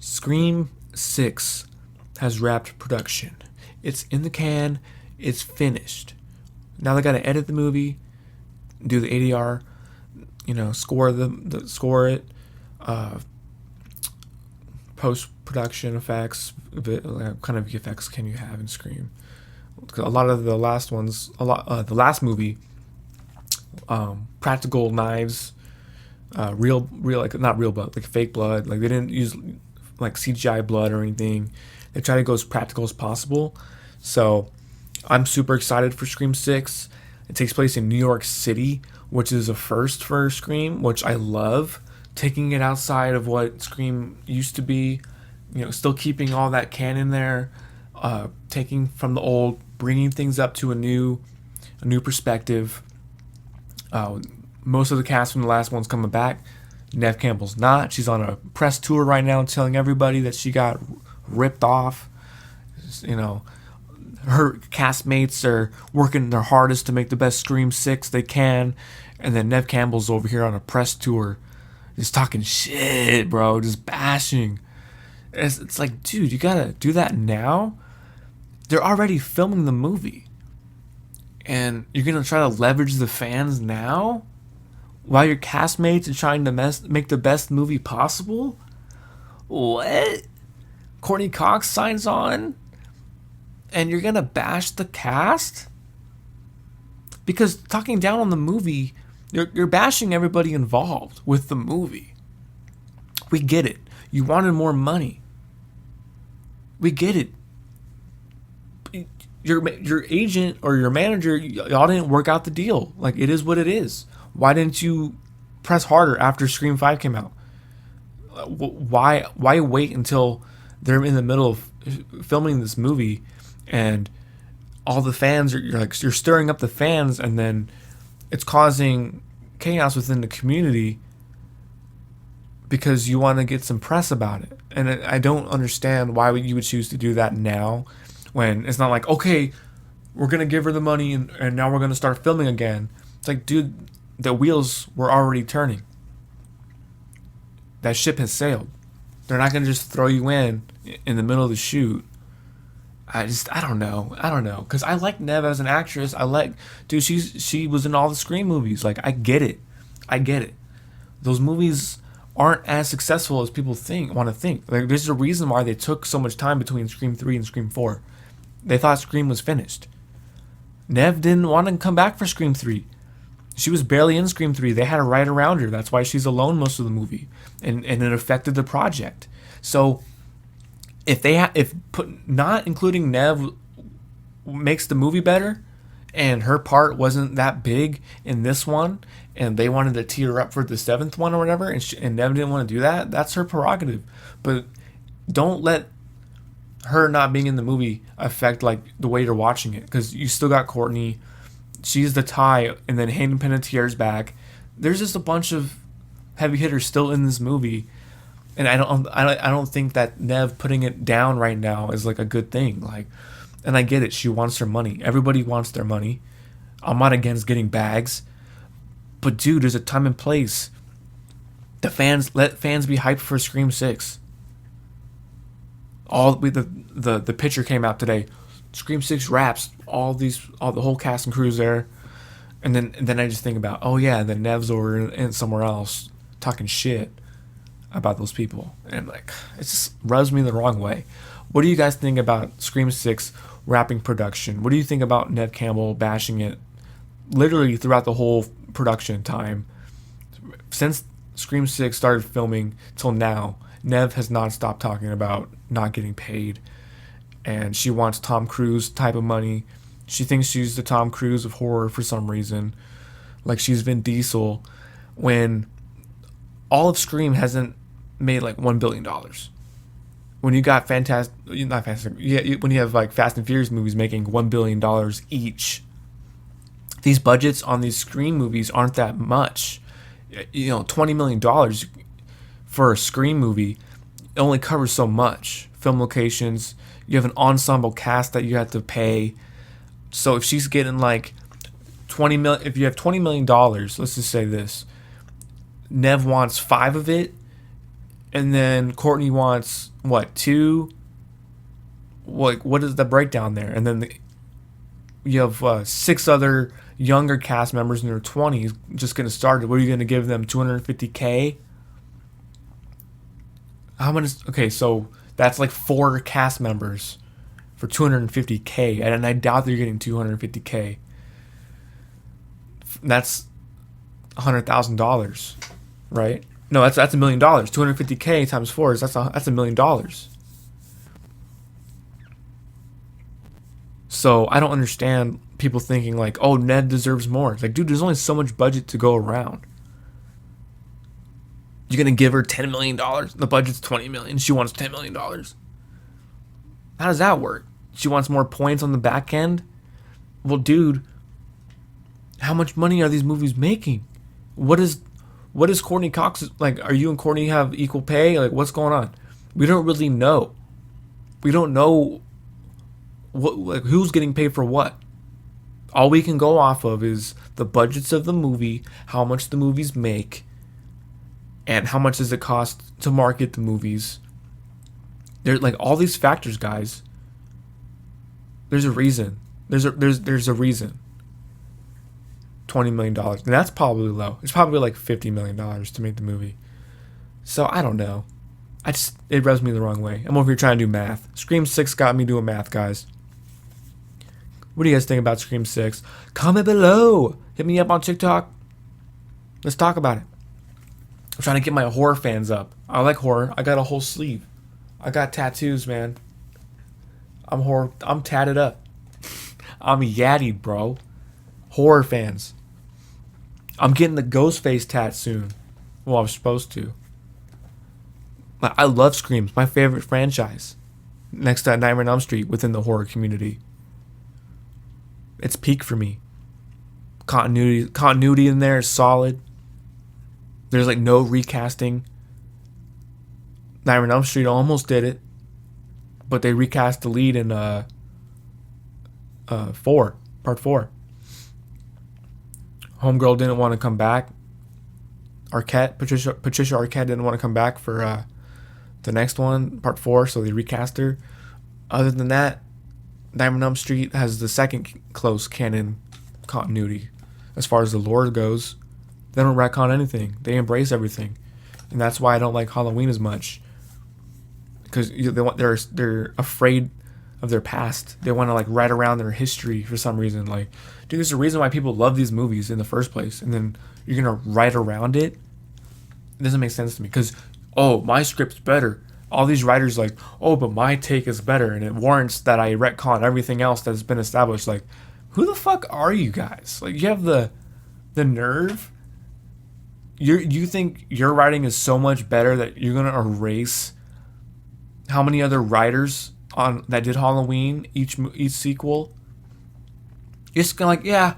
Scream 6 has wrapped production. It's in the can. It's finished. Now they got to edit the movie, do the ADR, score it, post production effects. What kind of effects can you have in Scream? A lot of the last ones, the last movie, practical knives, real, like not real blood, like fake blood. Like they didn't use like CGI blood or anything. They try to go as practical as possible. So I'm super excited for Scream 6. It takes place in New York City, which is a first for Scream, which I love. Taking it outside of what Scream used to be, still keeping all that canon there, taking from the old, bringing things up to a new perspective. Most of the cast from the last one's coming back. Neve Campbell's not. She's on a press tour right now telling everybody that she got ripped off. Her castmates are working their hardest to make the best Scream 6 they can. And then Neve Campbell's over here on a press tour just talking shit, bro. Just bashing. It's like, dude, you gotta do that now? They're already filming the movie. And you're gonna try to leverage the fans now? While your castmates are trying to make the best movie possible? What? Courtney Cox signs on? And you're gonna bash the cast? Because talking down on the movie, you're bashing everybody involved with the movie. We get it. You wanted more money. We get it. Your agent or your manager, y'all didn't work out the deal. Like, it is what it is. Why didn't you press harder after Scream 5 came out? Why wait until they're in the middle of filming this movie and all the fans you're stirring up the fans, and then it's causing chaos within the community because you want to get some press about it. And I don't understand why you would choose to do that now, when it's not like, okay, we're gonna give her the money and now we're gonna start filming again. It's like, dude, the wheels were already turning. That ship has sailed. They're not gonna just throw you in the middle of the shoot. I don't know. Because I like Neve as an actress. Dude, she was in all the Scream movies. Like, I get it. Those movies aren't as successful as people want to think. Like, there's a reason why they took so much time between Scream 3 and Scream 4. They thought Scream was finished. Neve didn't want to come back for Scream 3. She was barely in Scream 3. They had to write around her. That's why she's alone most of the movie. And it affected the project. So not including Neve makes the movie better, and her part wasn't that big in this one, and they wanted to tee her up for the 7th one or whatever, and Neve didn't want to do that, that's her prerogative. But don't let her not being in the movie affect like the way you're watching it, because you still got Courtney. She's the tie, and then Hayden Panettiere's back. There's just a bunch of heavy hitters still in this movie, and I don't think that Neve putting it down right now is like a good thing. Like, and I get it. She wants her money. Everybody wants their money. I'm not against getting bags, but dude, there's a time and place. Let fans be hyped for Scream 6. The picture came out today. Scream 6 wraps. The whole cast and crew's there, and then I just think about, oh yeah, then Neve's over in somewhere else talking shit about those people, and like, it just rubs me the wrong way. What do you guys think about Scream 6 wrapping production? What do you think about Neve Campbell bashing it literally throughout the whole production time? Since Scream 6 started filming till now, Neve has not stopped talking about not getting paid, and she wants Tom Cruise type of money. She thinks she's the Tom Cruise of horror for some reason, like she's Vin Diesel, when all of Scream hasn't made like $1 billion. When you got when you have like Fast and Furious movies making $1 billion each, these budgets on these Scream movies aren't that much. $20 million for a Scream movie, it only covers so much. Film locations, you have an ensemble cast that you have to pay. So if she's getting like if you have $20 million, let's just say this, Neve wants 5 of it, and then Courtney wants what, two? What is the breakdown there? And then you have six other younger cast members in their 20s just getting started. What are you going to give them? 250K? How much? Okay, so that's like four cast members for 250K, and I doubt they're getting 250K. That's $100,000, right? No, that's $1 million. 250K times four is that's $1 million. So I don't understand people thinking like, oh, Ned deserves more. It's like, dude, there's only so much budget to go around. You're gonna give her $10 million. The budget's $20 million. She wants $10 million. How does that work? She wants more points on the back end. Well, dude, how much money are these movies making? What is Courtney Cox like? Are you and Courtney have equal pay? Like, what's going on? We don't really know. We don't know what, like, who's getting paid for what. All we can go off of is the budgets of the movie, how much the movies make, and how much does it cost to market the movies. There's like all these factors, guys. There's a reason. There's a reason. $20 million, and that's probably low. It's probably like $50 million to make the movie. So I don't know. It rubs me the wrong way. I'm over here trying to do math. Scream 6 got me doing math, guys. What do you guys think about Scream 6? Comment below. Hit me up on TikTok. Let's talk about it. I'm trying to get my horror fans up. I like horror. I got a whole sleeve. I got tattoos, man. I'm tatted up. I'm yaddied, bro. Horror fans. I'm getting the Ghostface tat soon. Well, I'm supposed to. I love Scream. It's my favorite franchise. Next to Nightmare on Elm Street within the horror community. It's peak for me. Continuity in there is solid. There's like no recasting. Nightmare on Elm Street almost did it, but they recast the lead in part 4. Homegirl didn't want to come back. Patricia Arquette didn't want to come back for the next one, part 4, so they recast her. Other than that, Nightmare on Elm Street has the second close canon continuity as far as the lore goes. They don't retcon anything. They embrace everything, and that's why I don't like Halloween as much. Because they're afraid of their past. They want to like write around their history for some reason. Like, dude, there's a reason why people love these movies in the first place, and then you're gonna write around it. It doesn't make sense to me. Because, oh, my script's better. All these writers like, oh, but my take is better, and it warrants that I retcon everything else that's been established. Like, who the fuck are you guys? Like, you have the nerve. You think your writing is so much better that you're gonna erase how many other writers on that did Halloween each sequel? You're just gonna like, yeah,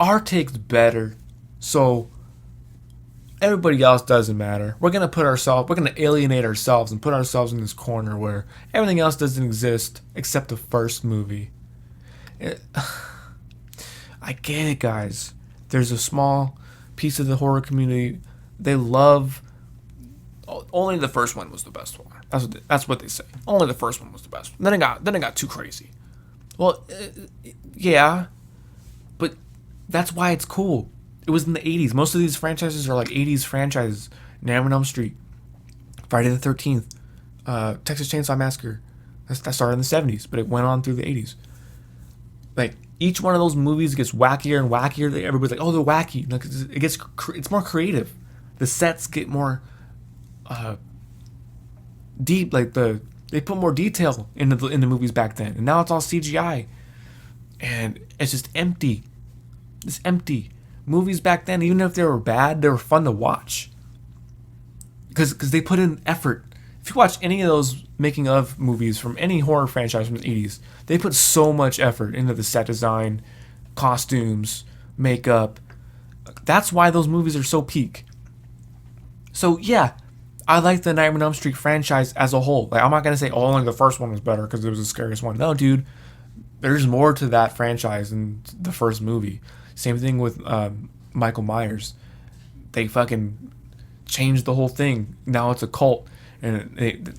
our take's better, so everybody else doesn't matter. We're gonna alienate ourselves and put ourselves in this corner where everything else doesn't exist except the first movie. I get it, guys. There's a small piece of the horror community. They love only the first one was the best one. That's what they say. Only the first one was the best one. Then it got too crazy. Well, yeah, but that's why it's cool. It was in the 80s. Most of these franchises are like 80s franchises. Nightmare on Elm Street, Friday the 13th, Texas Chainsaw Massacre. That started in the 70s, but it went on through the 80s. Like, each one of those movies gets wackier and wackier. Everybody's like, oh, they're wacky. Like, it's more creative. The sets get more deep. Like, they put more detail in the movies back then, and now it's all CGI, and it's just empty. It's empty. Movies back then, even if they were bad, they were fun to watch because they put in effort. If you watch any of those making of movies from any horror franchise from the 80s, they put so much effort into the set design, costumes, makeup. That's why those movies are so peak. So yeah, I like the Nightmare on Elm Street franchise as a whole. Like, I'm not gonna say, oh, only the first one was better because it was the scariest one. No, dude, there's more to that franchise than the first movie. Same thing with Michael Myers. They fucking changed the whole thing. Now it's a cult, and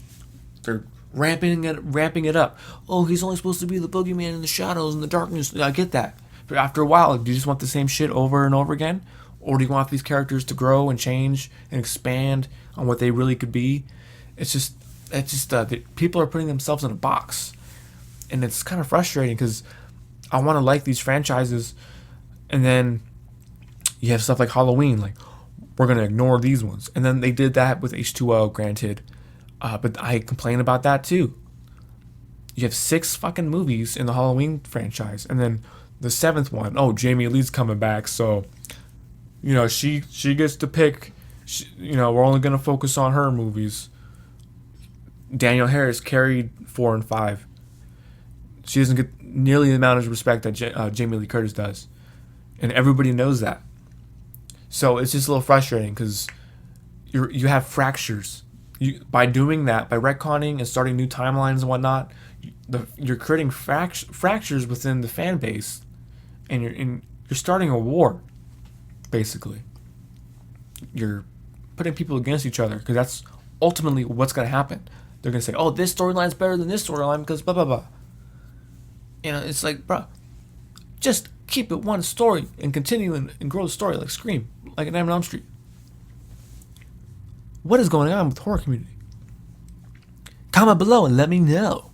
they're ramping it up. Oh, he's only supposed to be the boogeyman in the shadows and the darkness. I get that. But after a while, do you just want the same shit over and over again? Or do you want these characters to grow and change and expand on what they really could be? People are putting themselves in a box. And it's kind of frustrating because I want to like these franchises, and then you have stuff like Halloween, like, we're going to ignore these ones. And then they did that with H2O, granted. But I complain about that too. You have 6 fucking movies in the Halloween franchise, and then the 7th one, oh, Jamie Lee's coming back, so, she gets to pick. We're only gonna focus on her movies. Danielle Harris carried 4 and 5. She doesn't get nearly the amount of respect that Jamie Lee Curtis does, and everybody knows that. So it's just a little frustrating because you have fractures. By doing that, by retconning and starting new timelines and whatnot, you're creating fractures within the fan base, and you're starting a war. Basically, you're putting people against each other because that's ultimately what's going to happen. They're going to say, "Oh, this storyline's better than this storyline because blah blah blah." It's like, bro, just keep it one story and continue and grow the story like Scream, like an Elm Street. What is going on with the horror community? Comment below and let me know.